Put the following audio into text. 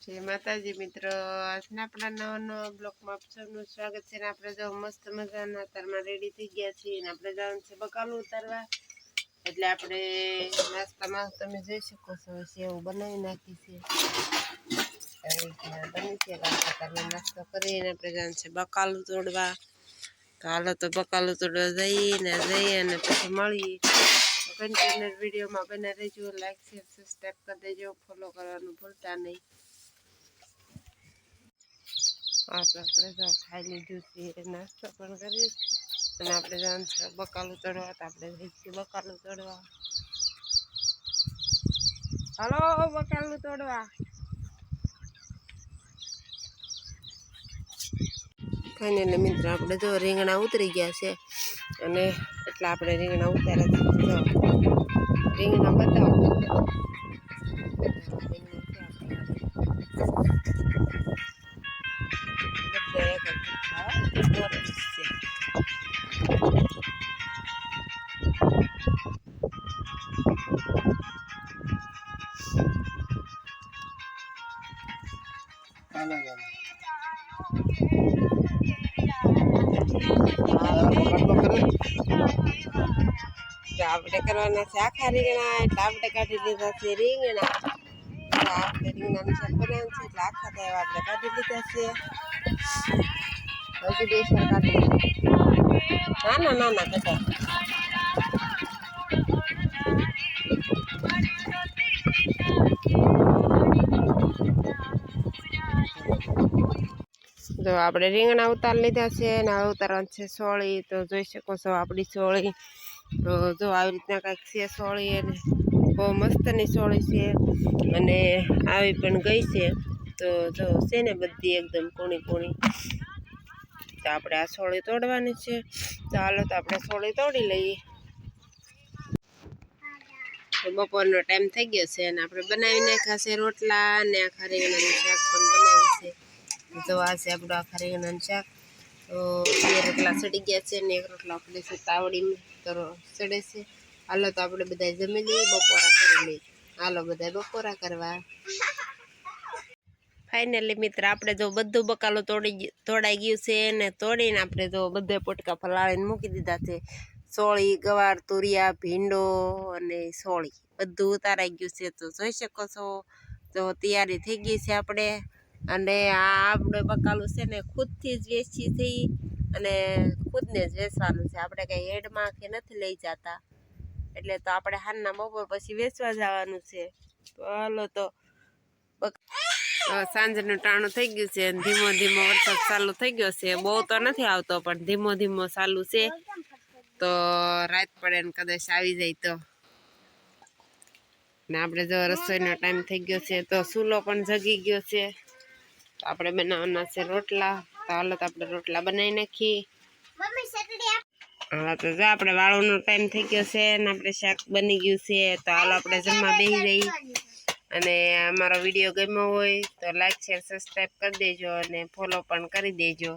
જય માતાજી મિત્રો, આજના આપણા નવા બ્લોગમાં આપ સૌનું સ્વાગત છે. આપણે જો મસ્ત મજાના તારમાં રેડી થઈ ગયા છીએ અને આપણે જવાનું છે બકાલું ઉતારવા. એટલે આપણે નાસ્તામાં તમે જોઈ શકો છો સેવ બનાવી નાખી છે. બની છે નાસ્તો કરીને આપણે જવાનું છે બકાલું તોડવા. તો હાલો તો બકાલું તોડવા જઈએ અને પછી મળીએ. કન્ટિન્યુ વિડીયોમાં બના રહેજો, લાઈક શેર સબસ્ક્રાઈબ કરી દેજો, ફોલો કરવાનું ભૂલતા નહીં. આપણે તો ખાઈ લીધું છે, નાસ્તો પણ કરીએ અને આપણે જવાનું છે બકાલું તોડવા. તો આપણે જઈશું બકાલું તોડવા. હાલો બકાલું તોડવા. ફાઇનલી મિત્રો આપણે જો રીંગણા ઉતરી ગયા છે અને એટલે આપણે રીંગણા ઉતાર્યા છે. રીંગણા બતાવો. આપણે કરવાના છે આખા રીંગણા, એટલે આપણે કાઢી લીધા છે રીંગણા. આપણે રીંગણાનું શાક બનાવ્યું છે એટલે આખા થાય આપણે કાઢી લીધા છે. હજી બે શાક કાઢી લીધા નાના બધા. જો આપણે રીંગણા ઉતારી લીધા છે અને હવે ઉતારવાનું છે સોળી. તો જોઈ શકો છો આપણી સોળી. તો જો આવી રીતના કાંઈક છે સોળી, અને બહુ મસ્તની સોળી છે અને આવી પણ ગઈ છે. તો જો છે ને બધી એકદમ કૂણી. તો આપણે આ સોળી તોડવાની છે. તો હાલો તો આપણે સોળી તોડી લઈએ. બપોરનો ટાઈમ થઈ ગયો છે અને આપણે બનાવી નાખ્યા છે રોટલા અને આખા રીંગણાનું શાક પણ બનાવ્યું છે. તો આ છે આપણું આખા રીંગણાનું શાક. તો બે રોટલા સડી ગયા છે ને એક રોટલો આપણે છે તાવડીમાં તો સડે છે. હાલો તો આપણે બધા જમી લઈએ, બપોરા કરી લઈએ. હાલો બધા બપોરા કરવા. ફાઇનલી મિત્ર આપણે જો બધું બકાલું તોડાઈ ગયું છે ને તોડીને આપણે જો બધે પોટકા ફલાળીને મૂકી દીધા છે. સોળી, ગવાર, તુરિયા, ભીંડો અને સોળી બધું ઉતારાઈ ગયું છે. તો જોઈ શકો છો તો તૈયારી થઈ ગઈ છે આપણે. અને આ આપણે બકાલું છે ને ખુદથી જ વેચી થઈ અને ખુદને જ વેચવાનું છે. આપણે કંઈ હેડમાં કે નથી લઈ જતા. એટલે તો આપણે હાલના બપોર પછી વેચવા જવાનું છે. તો હાલો તો સાંજનું ટાણું થઈ ગયું છે અને ધીમો વરસાદ ચાલુ થઈ ગયો છે. બહુ તો નથી આવતો પણ ધીમો ચાલુ છે. તો રાત પડે ને કદાચ આવી જાય તો. ને આપણે જો રસોઈનો ટાઈમ થઈ ગયો છે તો ચૂલો પણ જગી ગયો છે. તો આપણે બનાવવાના છે રોટલા. તો હાલો તો આપણે રોટલા બનાવી નાખીએ. હા તો જો આપણે વાળવાનો ટાઈમ થઈ ગયો છે અને આપણે શાક બની ગયું છે. તો હાલો આપણે જમવા બેસી જઈએ. અને અમારો વિડીયો ગમ્યો હોય તો લાઈક શેર સબસ્ક્રાઈબ કરી દેજો અને ફોલો પણ કરી દેજો.